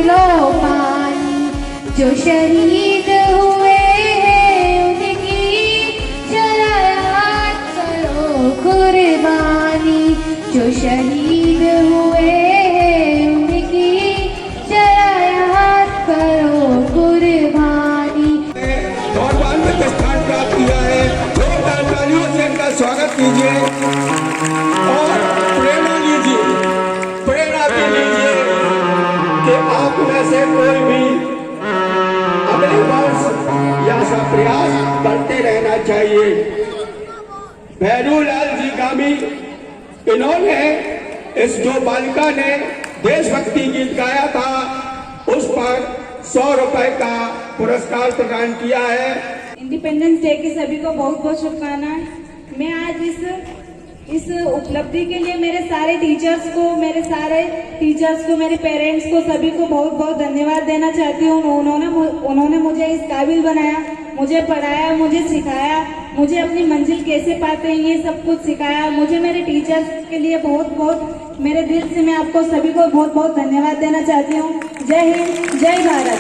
लो पानी, जो शहीद हुए हैं उनकी जरा याद करो कुर्बानी, जो शहीद हुए हैं उनकी जरा याद करो कुर्बानी। नौजवान में स्थान प्राप्त किया है, जोरदार तालियों से इनका स्वागत कीजिए और प्रेरणा लीजिए, प्रेरणा भी लीजिए कि आप में से कोई भी अगले वर्ष ऐसा प्रयास करते रहना चाहिए। भैरूलाल जी गामी, इन्होंने इस जो बालिका ने देशभक्ति गीत गाया था उस पर 100 रुपए का पुरस्कार प्रदान किया है। इंडिपेंडेंस डे की सभी को बहुत बहुत शुभकामनाएं। मैं आज इस उपलब्धि के लिए मेरे सारे टीचर्स को, मेरे पेरेंट्स को, सभी को बहुत बहुत धन्यवाद देना चाहती हूँ। उन्होंने मुझे इस काबिल बनाया, मुझे पढ़ाया, मुझे सिखाया, मुझे अपनी मंजिल कैसे पाते हैं ये सब कुछ सिखाया। मुझे मेरे टीचर्स के लिए बहुत बहुत मेरे दिल से मैं आपको सभी को बहुत बहुत धन्यवाद देना चाहती हूँ। जय हिंद, जय भारत।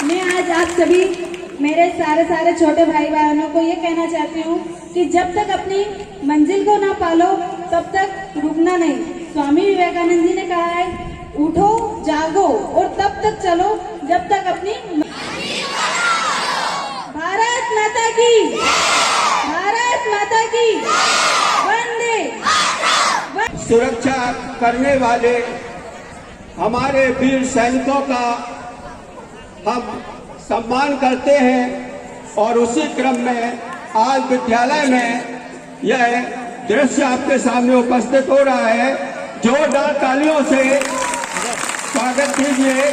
मैं आज आप सभी मेरे सारे छोटे भाई बहनों को ये कहना चाहती हूँ कि जब तक अपनी मंजिल को ना पालो तब तक रुकना नहीं। स्वामी विवेकानंद जी ने कहा है, उठो जागो और तब तक चलो जब तक अपनी। भारत माता की, भारत माता की वंदे। सुरक्षा करने वाले हमारे वीर सैनिकों का हम सम्मान करते हैं और उसी क्रम में आज विद्यालय में यह दृश्य आपके सामने उपस्थित हो रहा है। जोरदार तालियों से स्वागत कीजिए।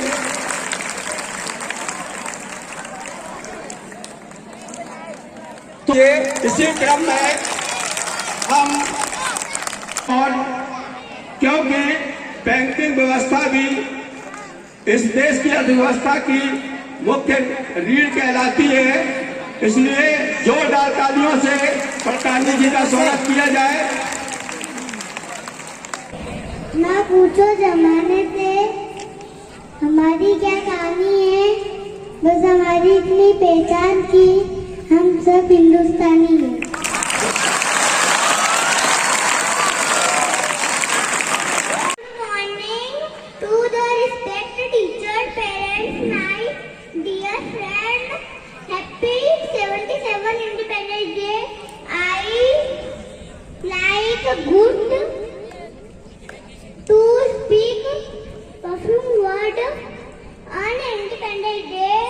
तो इसी क्रम में हम और क्योंकि बैंकिंग व्यवस्था भी इस देश की अर्थव्यवस्था की मुख्य रीढ़ कहलाती है, इसलिए जोरदार तालियों से प्रधान जी का स्वागत किया जाए। ना पूछो जमाने से हमारी क्या कहानी है, बस हमारी इतनी पहचान की हम सब हिंदुस्तानी हैं। Good to speak perfume word on Independence Day.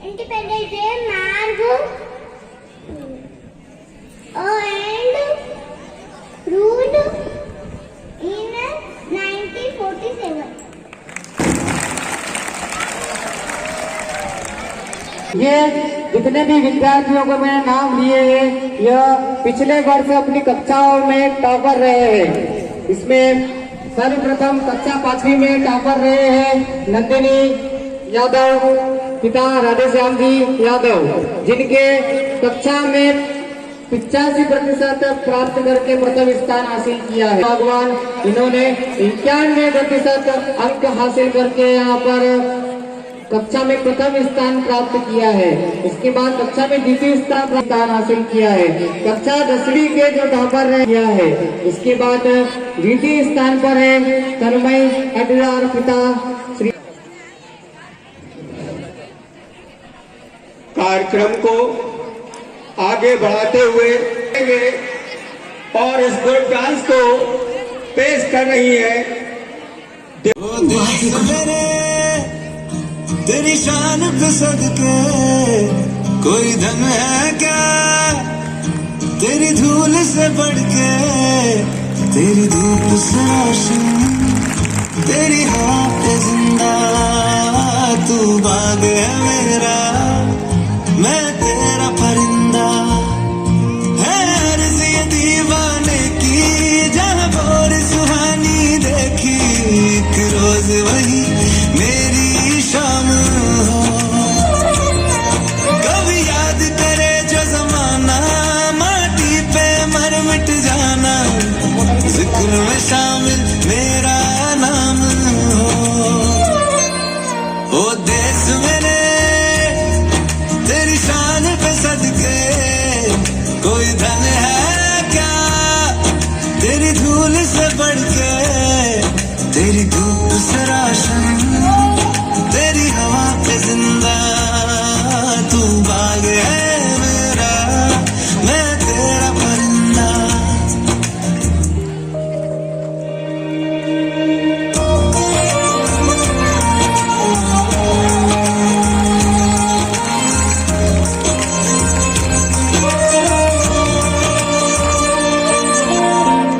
Independence Day mark and ruled in 1947. ये जितने भी विद्यार्थियों को मैंने नाम लिए हैं, यह पिछले वर्ष अपनी कक्षाओं में टॉपर रहे हैं। इसमें सर्वप्रथम कक्षा 5वीं में टॉपर रहे हैं नंदिनी यादव, पिता राधेश्याम जी यादव, जिनके कक्षा में 85% प्राप्त करके प्रथम स्थान हासिल किया है। भगवान, इन्होंने 91% अंक हासिल करके यहाँ पर कक्षा में प्रथम स्थान प्राप्त किया है। इसके बाद कक्षा में द्वितीय स्थान हासिल किया है। कक्षा 10वीं के जो टॉपर रहे किया है। इसके बाद द्वितीय स्थान पर है तन्मय अडलार, पिता श्री। कार्यक्रम को आगे बढ़ाते हुए और इस ग्रुप डांस को पेश कर रही है। तेरी शान पे सदके कोई धन है क्या, तेरी धूल से बढ़ के, तेरी धूप से रोशन, तेरी हाथ जिंदा, तू बाग है मेरा, मैं तेरा परिंदा। है अर्ज़ ये दीवाने की, जहाँ बोर सुहानी देखी, एक रोज वही मेरी शाम हो। कभी याद करे जो जमाना, माटी पे मर मिट जाना, जिक्र में शामिल मेरा नाम धूप से राशन, तेरी हवा पे जिंदा, तू बाग है मेरा, मैं तेरा परिंदा।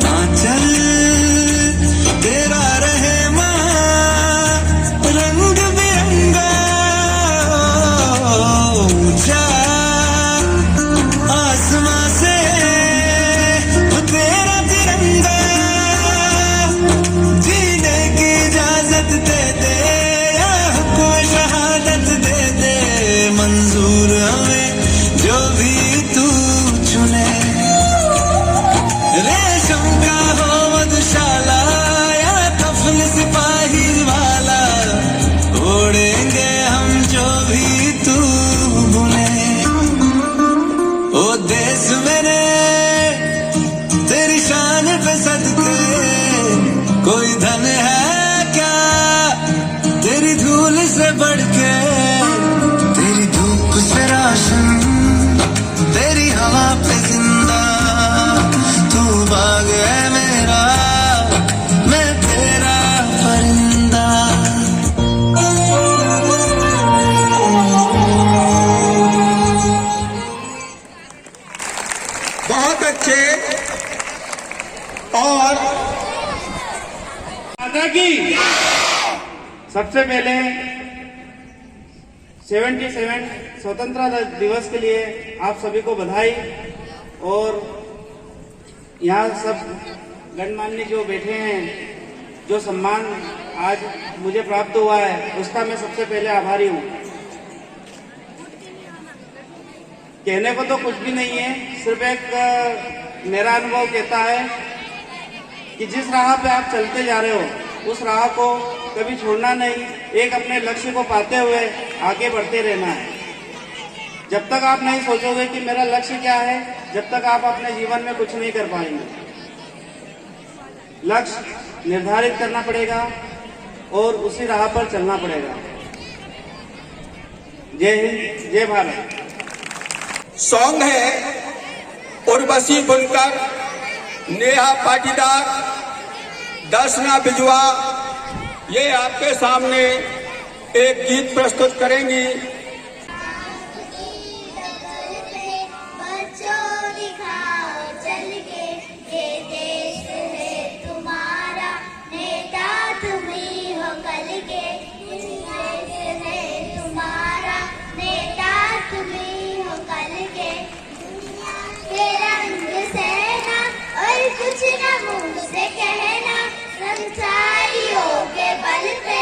आंचल तेरा रहे माँ, रंग बिरंगा, ऊंचा आसमां से तेरा तिरंगा, जीने की इजाजत दे दे या कोई शहादत दे दे, मंजूर हमें जो भी तू चुने। रेशम का हो मधुशाला या कफन सिपाही वाला, ओढ़ेंगे हम जो भी तू बुने। ओ देश मेरे तेरी शान पे सदके, कोई धन है क्या तेरी धूल से बढ़ के, तेरी धूप से राशन, तेरी हवा पे जिंदा, तू बाग है मेरा, मैं तेरा परिंदा। बहुत अच्छे। और माता की सबसे पहले 77 स्वतंत्रता दिवस के लिए आप सभी को बधाई। और यहाँ सब गणमान्य जो बैठे हैं, जो सम्मान आज मुझे प्राप्त हुआ है, उसका मैं सबसे पहले आभारी हूँ। कहने को तो कुछ भी नहीं है, सिर्फ एक मेरा अनुभव कहता है कि जिस राह पे आप चलते जा रहे हो, उस राह को कभी छोड़ना नहीं, एक अपने लक्ष्य को पाते हुए आगे बढ़ते रहना है। जब तक आप नहीं सोचोगे कि मेरा लक्ष्य क्या है, जब तक आप अपने जीवन में कुछ नहीं कर पाएंगे। लक्ष्य निर्धारित करना पड़ेगा और उसी राह पर चलना पड़ेगा। जय हिंद, जय भारत। सॉन्ग है उर्वशी बुनकर, नेहा पाटीदार, दर्शना बिजवा, ये आपके सामने एक गीत प्रस्तुत करेंगी। बच्चों दिखाओ चल के, ये देश है तुम्हारा, नेता तुम ही हो कल के। देश है तुम्हारा, नेता तुम ही हो कल के। दुनिया के रंग सहना और कुछ न मुंह से कहना, संसारियों के बल पे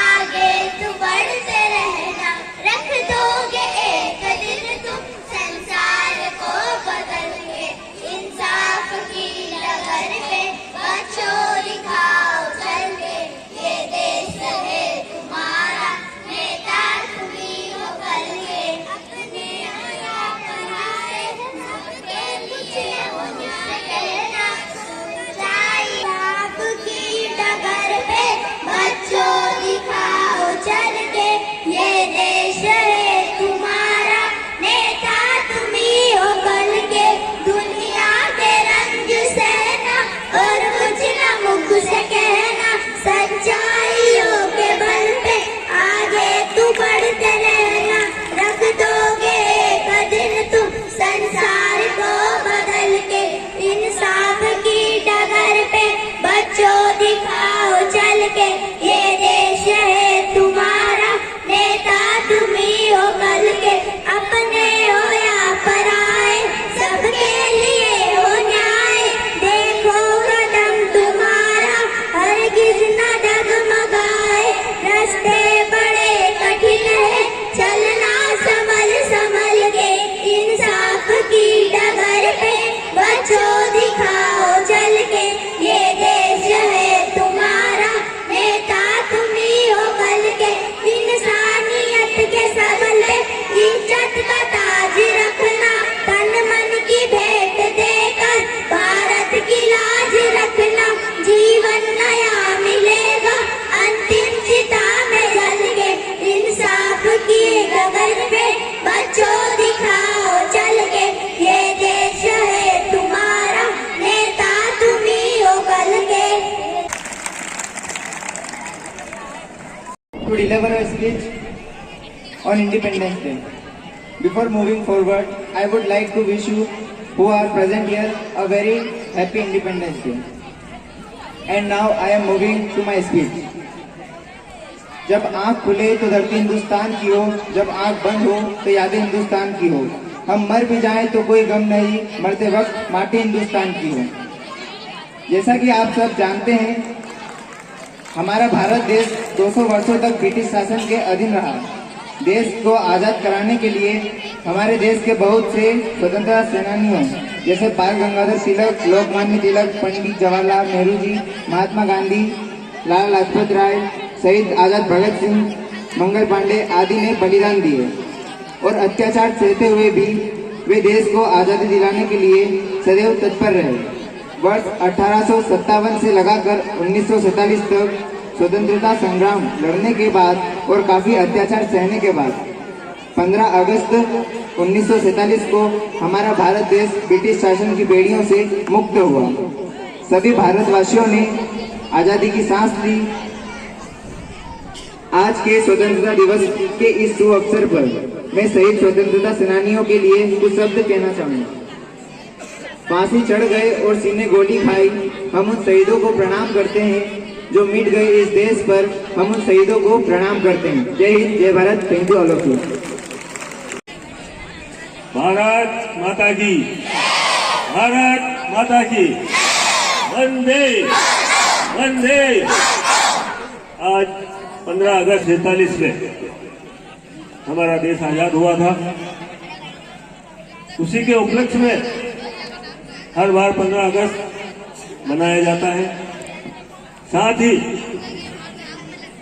आगे तू बढ़ते रहना। रख दोगे एक दिन तुम संसार को बदल के, इंसाफ की डगर पे बच्चों दिखाओ चल के। ये देश है तुम्हारा, नेता तुम ही हो कल के। अपने यहाँ पढ़ाए सबके कुछ मुझसे कहना, सच्चाई आपकी डगर पे बच्चों दिखाओ चल के। ये देश है तुम्हारा, नेता तुम ही हो कल के। दुनिया के रंग सहना और कुछ न मुख से कहना, सच्चाइयों के बल पे आगे तू बढ़ते रहना। रख दोगे एक दिन तुम संसार को बदल के, इंसाफ की डगर पे बच्चों दिखाओ चल के। ये देश है तुम्हारा, नेता तुम ही हो कल के। अपने हो या पराए, सबके लिए हो न्याय। देखो कदम तुम्हारा हरगिज न डगमगाए। रास्ते बड़े कठिन है, चलना संभल संभल के। इंसाफ की डगर पे बच्चों दिखाओ चल के। ये देश है तुम्हारा, नेता to deliver a speech on Independence Day. Before moving forward, I would like to wish you who are present here a very happy Independence Day. And now I am moving to my speech. जब आंख खुले तो धरती हिंदुस्तान की हो, जब आंख बंद हो तो यादें हिंदुस्तान की हो। हम मर भी जाएं तो कोई गम नहीं, मरते वक्त माटी हिंदुस्तान की हो। जैसा कि आप सब जानते हैं, हमारा भारत देश 200 वर्षों तक ब्रिटिश शासन के अधीन रहा। देश को आजाद कराने के लिए हमारे देश के बहुत से स्वतंत्रता सेनानियों जैसे बाल गंगाधर तिलक, लोकमान्य तिलक, पंडित जवाहरलाल नेहरू जी, महात्मा गांधी, लाला लाजपत राय, शहीद आजाद भगत सिंह, मंगल पांडे आदि ने बलिदान दिए और अत्याचार सहते हुए भी वे देश को आजादी दिलाने के लिए सदैव तत्पर रहे। वर्ष 1857 से लगाकर 1947 तक स्वतंत्रता संग्राम लड़ने के बाद और काफी अत्याचार सहने के बाद 15 अगस्त 1947 को हमारा भारत देश ब्रिटिश शासन की बेड़ियों से मुक्त हुआ। सभी भारतवासियों ने आजादी की सांस ली। आज के स्वतंत्रता दिवस के इस शुभ अवसर पर मैं शहीद स्वतंत्रता सेनानियों के लिए कुछ शब्द कहना चाहूंगा। फांसी चढ़ गए और सीने गोली खाई, हम उन शहीदों को प्रणाम करते हैं जो मिट गए इस देश पर। हम उन शहीदों को प्रणाम करते हैं। जय हिंद, जय Bharat. Thank you all of you. Bharat माता की, भारत माता की, वंदे वंदे। आज 15 अगस्त 47 में हमारा देश आजाद हुआ था। उसी के उपलक्ष्य में हर बार 15 अगस्त मनाया जाता है। साथ ही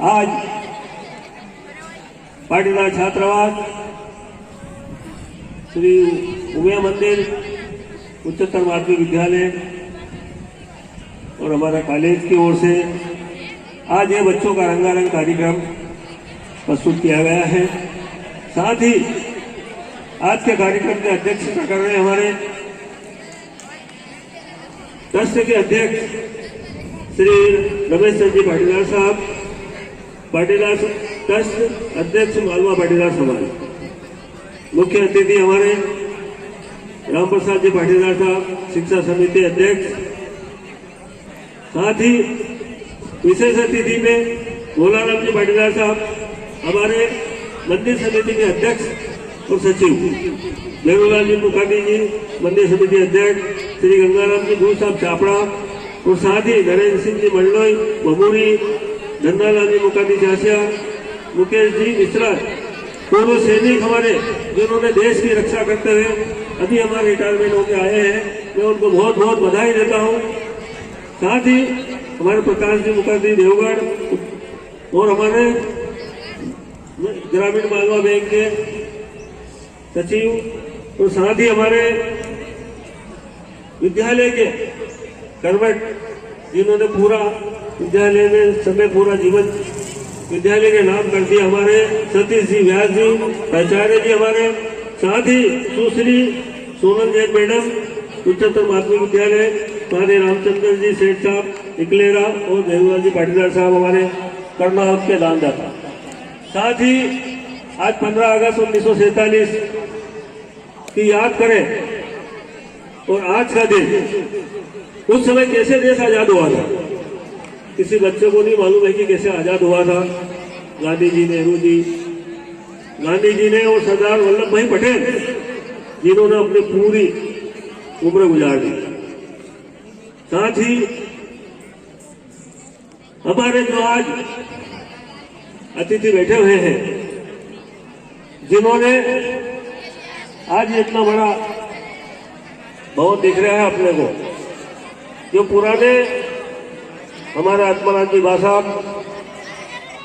आज पाटीदार छात्रावास, श्री उमिया मंदिर उच्चतर माध्यमिक विद्यालय और हमारा कॉलेज की ओर से आज ये बच्चों का रंगारंग कार्यक्रम प्रस्तुत किया गया है। साथ ही आज के कार्यक्रम की अध्यक्षता कर रहे हमारे ट्रस्ट के अध्यक्ष श्री रमेश चंद्र जी पाटीदार साहब, पाटीदार ट्रस्ट अध्यक्ष मालवा पाटीदार समाज। मुख्य अतिथि हमारे राम प्रसाद जी पाटीदार साहब, शिक्षा समिति अध्यक्ष। साथ ही विशेष अतिथि में भोलाराम जी पाटीदार साहब, हमारे मंदिर समिति के अध्यक्ष और सचिव। नेहरूलाल जी मुखार्जी जी, मंदिर समिति अध्यक्ष। श्री गंगाराम जी गुरु साहब चापड़ा और साथ ही नरेंद्र सिंह जी मंडलोई बमूरी, धन्नालाल जी मुखार्जी चासिया, मुकेश जी मिश्रा, पूर्व सैनिक हमारे जिन्होंने देश की रक्षा करते हुए अभी हमारे रिटायरमेंट होकर आए हैं, मैं उनको बहुत बहुत बधाई देता हूँ। साथ ही हमारे प्रकाश जी मुखर्जी देवगढ़ और हमारे ग्रामीण मालवा बैंक के सचिव और साथ ही हमारे विद्यालय के कर्मठ जिन्होंने पूरा विद्यालय में समय पूरा जीवन विद्यालय के नाम कर दिया, हमारे सतीश जी व्यास जी, प्राचार्य जी हमारे। साथ ही सुश्री सोनल जैन मैडम, उच्चतर माध्यमिक विद्यालय, हमारे रामचंद्र जी सेठ साहब इकलेरा और नेहरूलाल जी पाटीदार साहब हमारे कर्नाटक के दानदाता। साथ ही आज 15 अगस्त 1947 की याद करें और आज का दिन, उस समय कैसे देश आजाद हुआ था किसी बच्चे को नहीं मालूम है कि कैसे आजाद हुआ था। गांधी जी, नेहरू जी, गांधी जी ने और सरदार वल्लभ भाई पटेल जिन्होंने अपनी पूरी उम्र गुजार दी। साथ ही हमारे जो आज अतिथि बैठे हुए हैं, जिन्होंने आज इतना बड़ा भवन दिख रहा है अपने को, जो पुराने हमारे आत्माराम जी साहब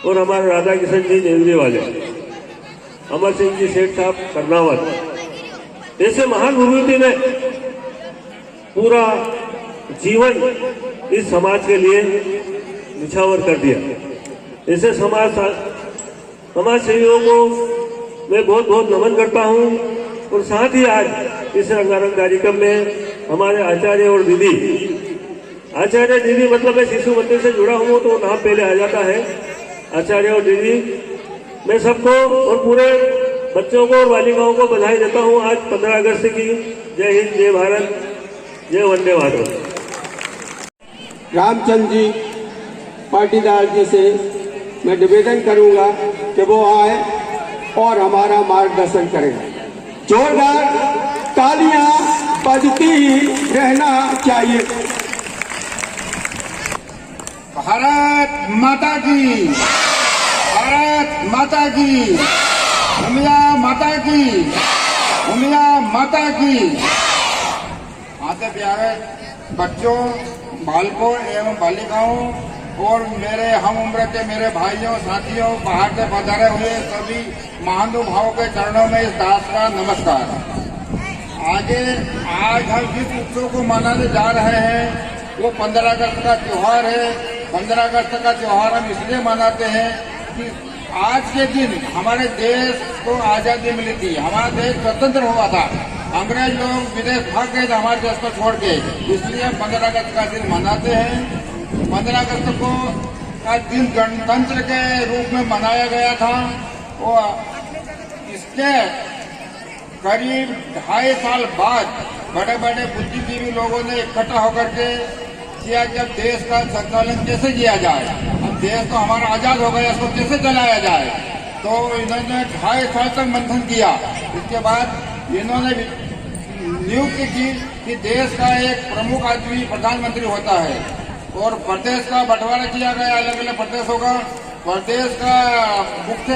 और हमारे राधा किशन जी नेवरी वाले, अमर सिंह जी सेठ साहब कर्नावत, ऐसे महान विभूति ने पूरा जीवन इस समाज के लिए निछावर कर दिया। ऐसे समाज सेवियों को मैं बहुत बहुत नमन करता हूँ। और साथ ही आज इस रंगारंग कार्यक्रम में हमारे आचार्य और दीदी, आचार्य दीदी मतलब मैं शिशु मंदिर से जुड़ा हूँ तो नाम पहले आ जाता है। आचार्य और दीदी, मैं सबको और पूरे बच्चों को और बालिकाओं को बधाई देता हूँ आज 15 अगस्त की। जय हिंद, जय भारत, जय वंदे मातरम। रामचंद्र जी पाटीदार जी से मैं निवेदन करूंगा कि वो आए और हमारा मार्गदर्शन करें। जोरदार तालियां बजती ही रहना चाहिए। भारत माता की, भारत माता की, भूमिया माता की, भूमिया माता की। आते प्यारे बच्चों, बालकों एवं बालिकाओं और मेरे हम उम्र के मेरे भाइयों साथियों, बाहर से पधारे हुए सभी महानुभावों के चरणों में इस दास का नमस्कार। आज हम जिस उत्सव को मनाने जा रहे हैं वो 15 अगस्त का त्योहार है। 15 अगस्त का त्योहार हम इसलिए मनाते हैं कि आज के दिन हमारे देश को आजादी मिली थी, हमारा देश स्वतंत्र हुआ था। अंग्रेज लोग विदेश भाग गए थे हमारे देश को छोड़ के, इसलिए हम 15 अगस्त का दिन मनाते हैं। 15 अगस्त को का दिन गणतंत्र के रूप में मनाया गया था और इसके करीब 2.5 साल बाद बड़े बड़े बुद्धिजीवी लोगों ने इकट्ठा होकर के किया जब देश का संचालन कैसे किया जाए। अब देश तो हमारा आजाद हो गया, इसको कैसे चलाया जाए। तो इन्होंने 2.5 साल तक मंथन किया। इसके बाद इन्होंने नियुक्त की कि देश का एक प्रमुख आदमी प्रधानमंत्री होता है और प्रदेश का बंटवारा किया गया, अलग अलग प्रदेशों का। प्रदेश का मुख्य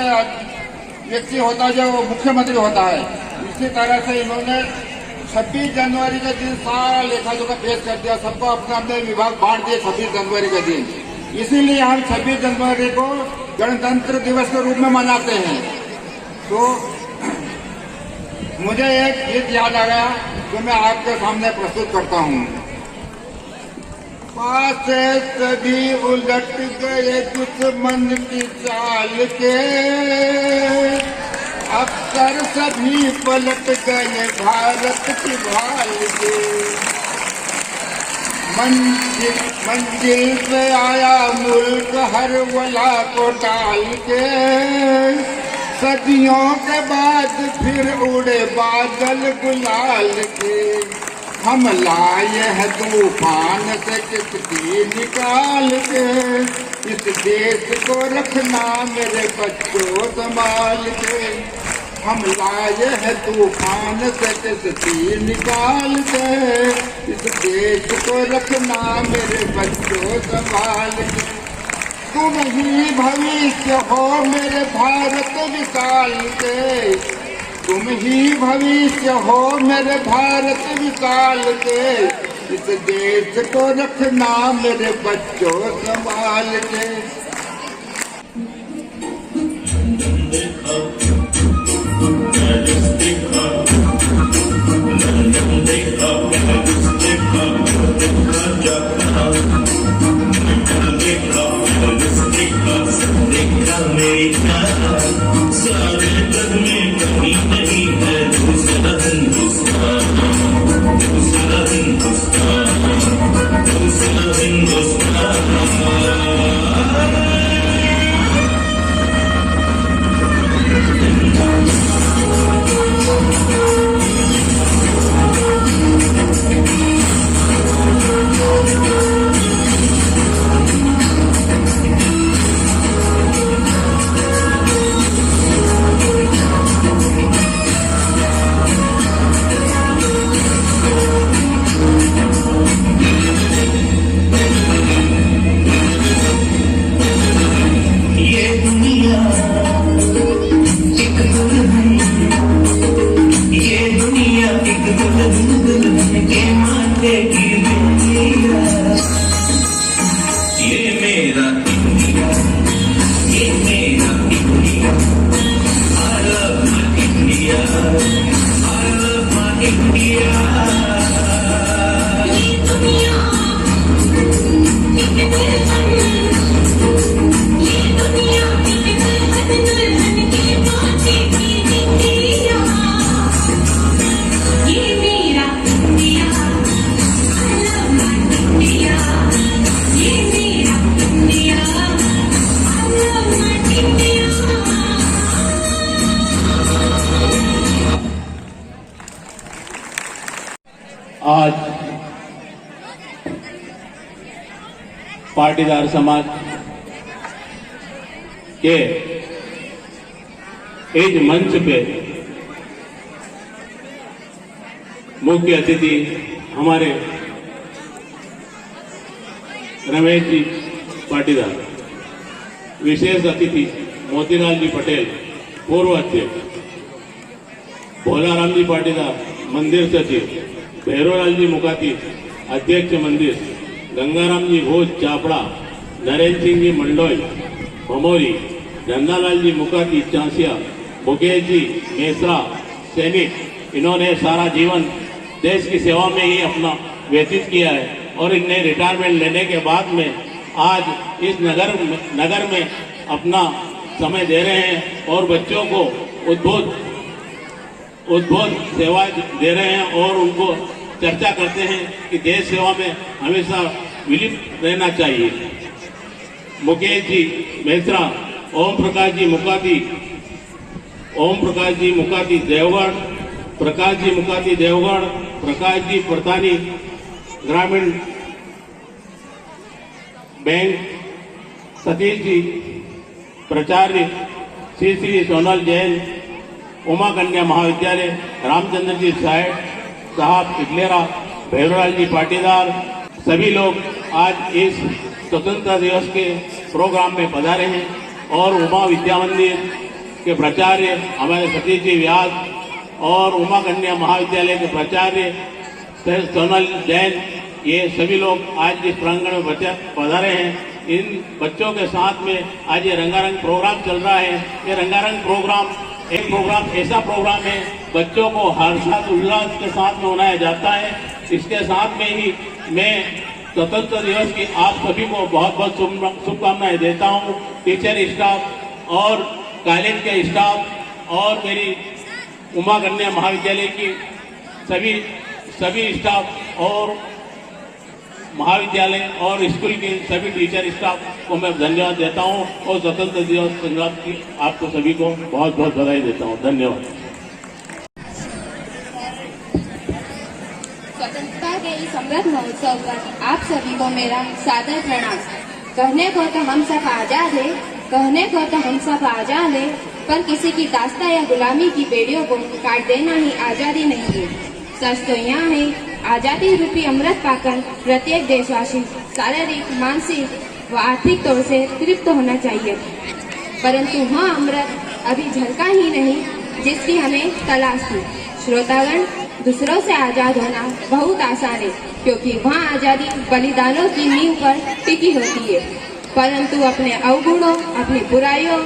व्यक्ति होता है जो मुख्यमंत्री होता है। इसी तरह से इन्होंने 26 जनवरी के दिन सारा लेखा जोखा पेश कर दिया, सबको अपने अपने विभाग बांट दिए 26 जनवरी के दिन। इसीलिए हम 26 जनवरी को गणतंत्र दिवस के रूप में मनाते हैं। तो मुझे एक गीत याद आ गया जो मैं आपके सामने प्रस्तुत करता हूँ। पास सभी उलट गए दुश्मन की चाल के, अक्सर सभी पलट गए भारत की भाल के। मंजिल पे आया मुल्क हर वला को डाल के, सदियों के बाद फिर उड़े बादल गुलाल के। हम लाए हैं तूफान से किस्ती निकाल के, इस देश को रखना मेरे बच्चों संभाल के। हम लाए हैं तूफान से किस्ती निकाल के, इस देश को रखना मेरे बच्चों संभाल के। तुम ही भविष्य हो मेरे भारत विशाल के, तुम ही भविष्य हो मेरे भारत विशाल के। इस देश को रखना मेरे बच्चों संभाल के। ये दुनिया आज पाटीदार समाज के इस मंच पे मुख्य अतिथि हमारे रमेश जी पाटीदार, विशेष अतिथि मोतीलाल जी पटेल पूर्व अध्यक्ष, भोलाराम जी पाटीदार मंदिर सचिव, भैरवलाल जी मुकाती अध्यक्ष मंदिर, गंगाराम जी घोष चापड़ा, नरेंद्र सिंह जी मंडोई भमोरी, नंदालाल जी मुकाती चांसिया, मुकेश जी मेसरा सैनिक। इन्होंने सारा जीवन देश की सेवा में ही अपना व्यतीत किया है और इन्हें रिटायरमेंट लेने के बाद में आज इस नगर में अपना समय दे रहे हैं और बच्चों को उद्भुत सेवा दे रहे हैं और उनको चर्चा करते हैं कि देश सेवा में हमेशा विलिप्त रहना चाहिए। मुकेश जी मेसरा, ओम प्रकाश जी मुकाती देवगढ़, प्रकाश जी मुकाती देवगढ़, प्रकाश जी परतानी ग्रामीण बैंक, सतीश जी प्राचार्य, श्री सोनल जैन उमा कन्या महाविद्यालय, रामचंद्र जी साहब इटलेरा, भैरवलाल जी पाटीदार, सभी लोग आज इस स्वतंत्रता दिवस के प्रोग्राम में पधारे हैं और उमा विद्या मंदिर के प्राचार्य हमारे सतीश जी व्यास और उमा कन्या महाविद्यालय के प्राचार्य सोनल जैन, ये सभी लोग आज इस प्रांगण में पधारे हैं। इन बच्चों के साथ में आज ये रंगारंग प्रोग्राम चल रहा है। ये रंगारंग प्रोग्राम ऐसा प्रोग्राम है बच्चों को हर साल उल्लास के साथ में मनाया जाता है। इसके साथ में ही मैं स्वतंत्रता दिवस की आप सभी को बहुत बहुत शुभकामनाएं देता हूं। टीचर स्टाफ और कॉलेज के स्टाफ और मेरी उमा कन्या महाविद्यालय की सभी स्टाफ और महाविद्यालय और स्कूल के सभी टीचर स्टाफ को मैं धन्यवाद देता हूं और स्वतंत्रता दिवस संग्राम की आपको सभी को बहुत बहुत बधाई देता हूं। धन्यवाद। स्वतंत्रता के इस अमृत महोत्सव पर आप सभी को मेरा सादर प्रणाम। कहने को तो हम सब आजाद है, पर किसी की दास्ता या गुलामी की बेड़ियों को काट देना ही आजादी नहीं है। सच तो यहाँ है, आजादी रूपी अमृत पाकर प्रत्येक देशवासी शारीरिक, मानसिक व आर्थिक तौर से तृप्त होना चाहिए, परंतु वह अमृत अभी झलका ही नहीं जिसकी हमें तलाश थी। श्रोतागण, दूसरों से आजाद होना बहुत आसान है, क्योंकि वहाँ आजादी बलिदानों की नींव पर टिकी होती है, परंतु अपने अवगुणों, अपनी बुराइयों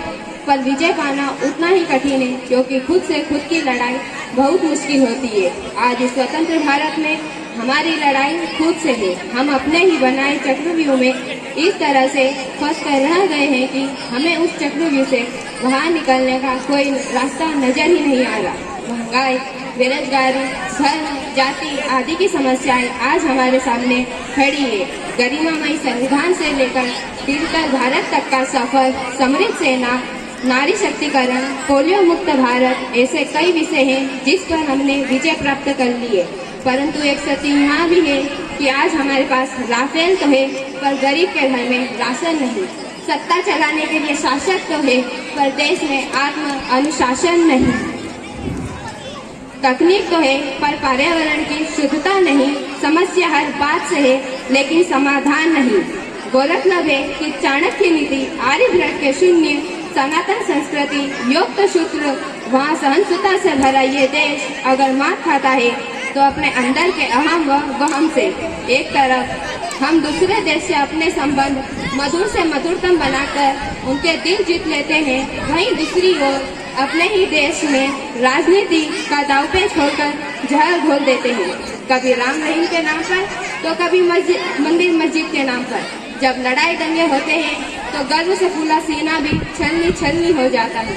पर विजय पाना उतना ही कठिन है, क्योंकि खुद से खुद की लड़ाई बहुत मुश्किल होती है। आज इस स्वतंत्र भारत में हमारी लड़ाई खुद से है। हम अपने ही बनाए चक्रव्यूह में इस तरह से फंस कर रह गए हैं कि हमें उस चक्रव्यूह से बाहर निकलने का कोई रास्ता नजर ही नहीं आ रहा। महंगाई, बेरोजगारी, धर्म, जाति आदि की समस्याएं आज हमारे सामने खड़ी है। गरिमामयी संविधान से लेकर डिजिटल भारत तक का सफर, समृद्ध सेना, नारी शक्तिकरण, पोलियो मुक्त भारत, ऐसे कई विषय हैं जिस पर हमने विजय प्राप्त कर ली है। परंतु एक सत्य यहाँ भी है कि आज हमारे पास राफेल तो है, पर गरीब के घर में राशन नहीं। सत्ता चलाने के लिए शासक तो है, पर देश में आत्म अनुशासन नहीं। तकनीक तो है, पर पर्यावरण की शुद्धता नहीं। समस्या हर बात से है, लेकिन समाधान नहीं। गौरतलब है कि चाणक्य नीति, आर्यभट्ट के शून्य, सनातन संस्कृति, युक्त सूत्र, वहाँ सहनशीलता से भरा ये देश अगर मात खाता है तो अपने अंदर के अहम व वहम से। एक तरफ हम दूसरे देश से अपने संबंध मधुर से मधुरतम बनाकर उनके दिल जीत लेते हैं, वहीं दूसरी ओर अपने ही देश में राजनीति का दांवपेच खोलकर जहर घोल देते हैं, कभी राम रहीम के नाम पर तो कभी मंदिर मस्जिद के नाम पर। जब लड़ाई दंगे होते हैं तो गर्व से फूला सीना भी छलनी हो जाता है।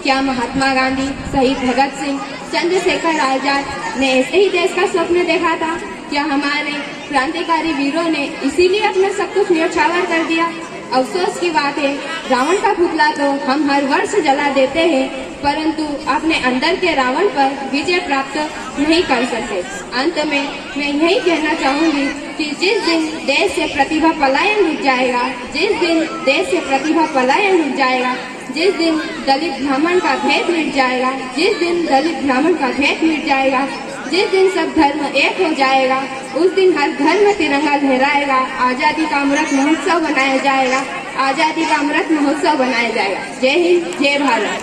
क्या महात्मा गांधी, शहीद भगत सिंह, चंद्रशेखर आजाद ने ऐसे ही देश का स्वप्न देखा था? क्या हमारे क्रांतिकारी वीरों ने इसीलिए अपना सब कुछ न्यौछावर कर दिया? अफसोस की बात है, रावण का पुतला तो हम हर वर्ष जला देते हैं, परंतु अपने अंदर के रावण पर विजय प्राप्त नहीं कर सके। अंत में मैं यही कहना चाहूंगी कि जिस दिन देश से प्रतिभा पलायन रुक जाएगा, जिस दिन देश से प्रतिभा पलायन रुक जाएगा, जिस दिन दलित ब्राह्मण का भेद मिट जाएगा, जिस दिन दलित ब्राह्मण का भेद मिट जाएगा, जिस दिन सब धर्म एक हो जाएगा, उस दिन हर घर में तिरंगा लहराएगा, आजादी का अमृत महोत्सव बनाया जाएगा, आजादी का अमृत महोत्सव बनाया जाएगा। जय हिंद, जय भारत।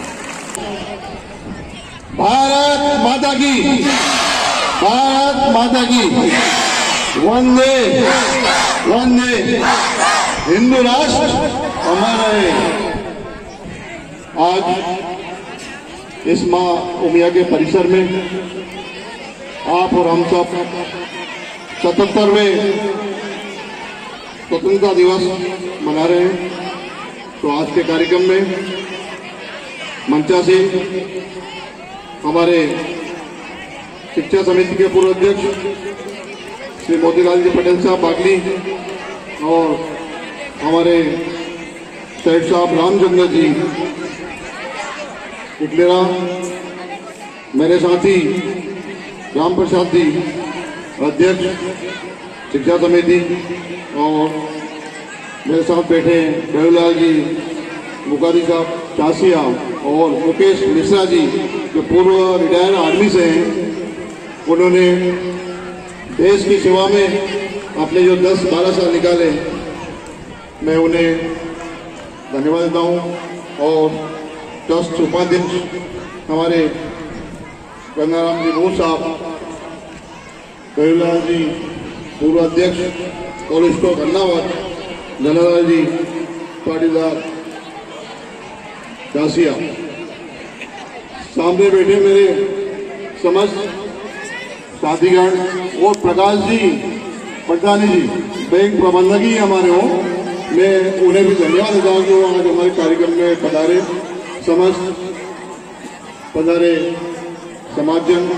भारत माता की, भारत माता की, वंदे वंदे, हिंदू राष्ट्र अमर रहे। आज इस माँ उमिया के परिसर में आप और हम सब 77वें स्वतंत्रता दिवस मना रहे हैं। तो आज के कार्यक्रम में मंचा से हमारे शिक्षा समिति के पूर्व अध्यक्ष श्री मोतीलाल जी पटेल साहब बागली और हमारे सेठ साहब रामचंद्र जी इकलेरा, मेरे साथी राम प्रसाद जी अध्यक्ष शिक्षा समिति और मेरे साथ बैठे देवलाल जी मुखारी साहब चासिया और मुकेश मिश्रा जी जो पूर्व रिटायर आर्मी से हैं, उन्होंने देश की सेवा में अपने जो 10-12 साल निकाले, मैं उन्हें धन्यवाद देता हूँ। और ट्रस्ट उपाध्यक्ष हमारे गंगाराम जी नूर साहब, देवलाल जी पूर्व अध्यक्ष और इसको गन्नावत, धनालाल जी पाटीदार दासिया, सामने बैठे मेरे समस्त साथीगण और प्रकाश जी पटवानी जी बैंक प्रबंधक ही हमारे हो, मैं उन्हें भी धन्यवाद देता हूँ कि वो आज हमारे कार्यक्रम में पधारे। समस्त पधारे समाजजन,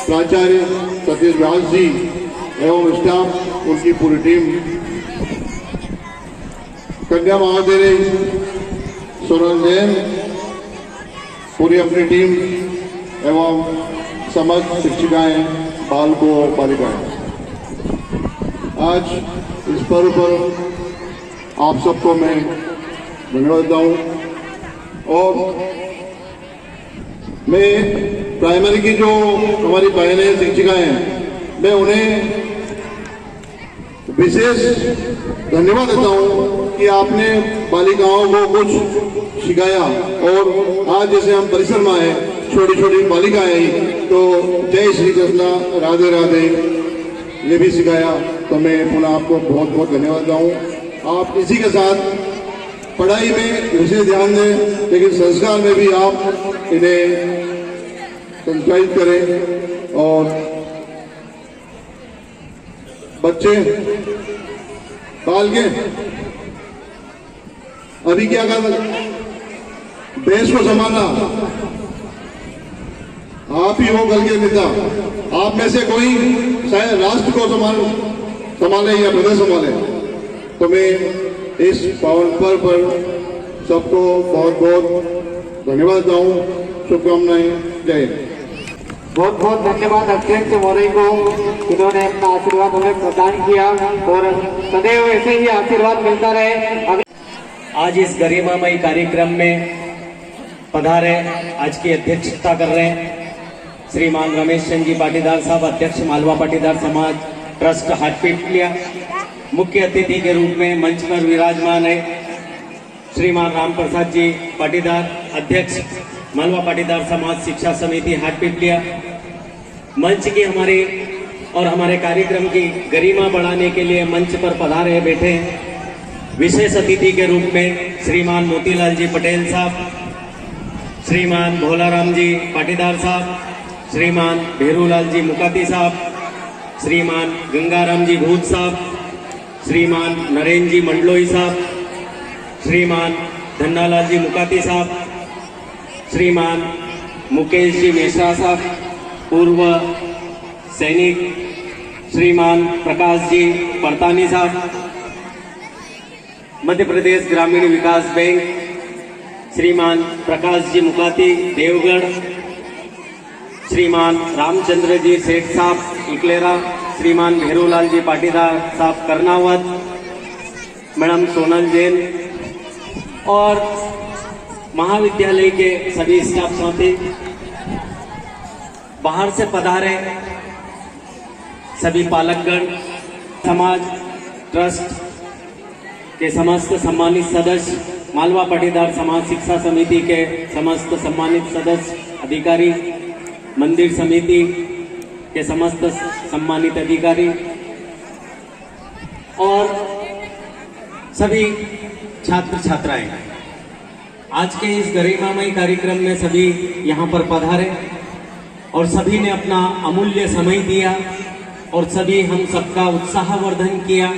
प्राचार्य सतीश व्यास जी एवं स्टाफ, उनकी पूरी टीम, कन्या महादेवी सोनल जैन, पूरी अपनी टीम एवं समस्त शिक्षिकाएं, बालकों और बालिकाएं, आज इस पर्व पर आप सबको मैं धन्यवाद देता हूँ। और मैं प्राइमरी की जो हमारी बहनें शिक्षिकाएं हैं, मैं उन्हें विशेष धन्यवाद देता हूँ कि आपने बालिकाओं को कुछ सिखाया। और आज जैसे हम परिसर में आए, छोटी छोटी बालिकाएं आई, तो जय श्री कृष्ण, राधे राधे ये भी सिखाया। तो मैं पुनः आपको बहुत बहुत धन्यवाद देता हूँ। आप इसी के साथ पढ़ाई में विशेष ध्यान दें, लेकिन संस्कार में भी आप इन्हें संचालित करें। और बच्चे बाल के अभी क्या कर, देश को संभालना आप ही हो कल के नेता। आप में से कोई शायद राष्ट्र को संभाले या प्रदेश संभाले। तो मैं इस पावन पर्व पर सबको बहुत बहुत धन्यवाद देता हूँ। शुभकामनाएं। जय हिंद। बहुत बहुत धन्यवाद अध्यक्ष महोदय को, इन्होंने अपना आशीर्वाद हमें प्रदान किया और सदैव ऐसे ही आशीर्वाद मिलता रहे। आज इस गरिमामय कार्यक्रम में पधारे, आज की अध्यक्षता कर रहे हैं श्रीमान रमेश चंद जी पाटीदार साहब, अध्यक्ष मालवा पाटीदार समाज ट्रस्ट हाटपिपलिया। मुख्य अतिथि के रूप में मंच पर विराजमान है श्रीमान राम प्रसाद जी पाटीदार, अध्यक्ष मालवा पाटीदार समाज शिक्षा समिति हाटपिपलिया। मंच की हमारे और हमारे कार्यक्रम की गरिमा बढ़ाने के लिए मंच पर पधारे बैठे हैं विशेष अतिथि के रूप में श्रीमान मोतीलाल जी पटेल साहब, श्रीमान भोलाराम जी पाटीदार साहब, श्रीमान भेरूलाल जी मुकाती साहब, श्रीमान गंगाराम जी भूत साहब, श्रीमान नरेंद्र जी मंडलोई साहब, श्रीमान धन्नालाल जी मुकाती साहब, श्रीमान मुकेश जी मिश्रा साहब पूर्व सैनिक, श्रीमान प्रकाश जी परतानी साहब, मध्य प्रदेश ग्रामीण विकास बैंक, श्रीमान प्रकाश जी मुकाती देवगढ़, श्रीमान रामचंद्र जी सेठ साहब इकलेरा, श्रीमान भेरूलाल जी पाटीदार साहब कर्नावत, मैडम सोनल जैन और महाविद्यालय के सभी स्टाफ साथी, बाहर से पधारे सभी पालकगण, समाज ट्रस्ट के समस्त सम्मानित सदस्य, मालवा पाटीदार समाज शिक्षा समिति के समस्त सम्मानित सदस्य अधिकारी, मंदिर समिति के समस्त सम्मानित अधिकारी और सभी छात्र छात्राएं, आज के इस गरिमामय कार्यक्रम में सभी यहाँ पर पधारे और सभी ने अपना अमूल्य समय दिया और सभी हम सबका उत्साहवर्धन किया।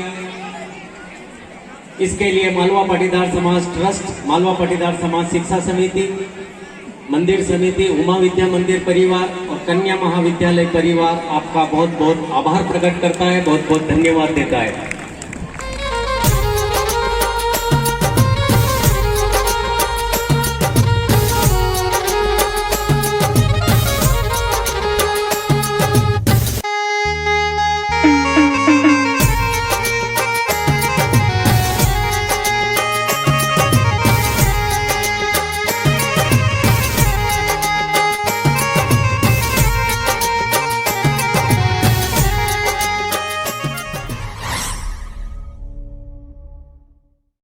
इसके लिए मालवा पाटीदार समाज ट्रस्ट, मालवा पाटीदार समाज शिक्षा समिति, मंदिर समिति, उमा विद्या मंदिर परिवार और कन्या महाविद्यालय परिवार आपका बहुत बहुत आभार प्रकट करता है, बहुत बहुत धन्यवाद देता है।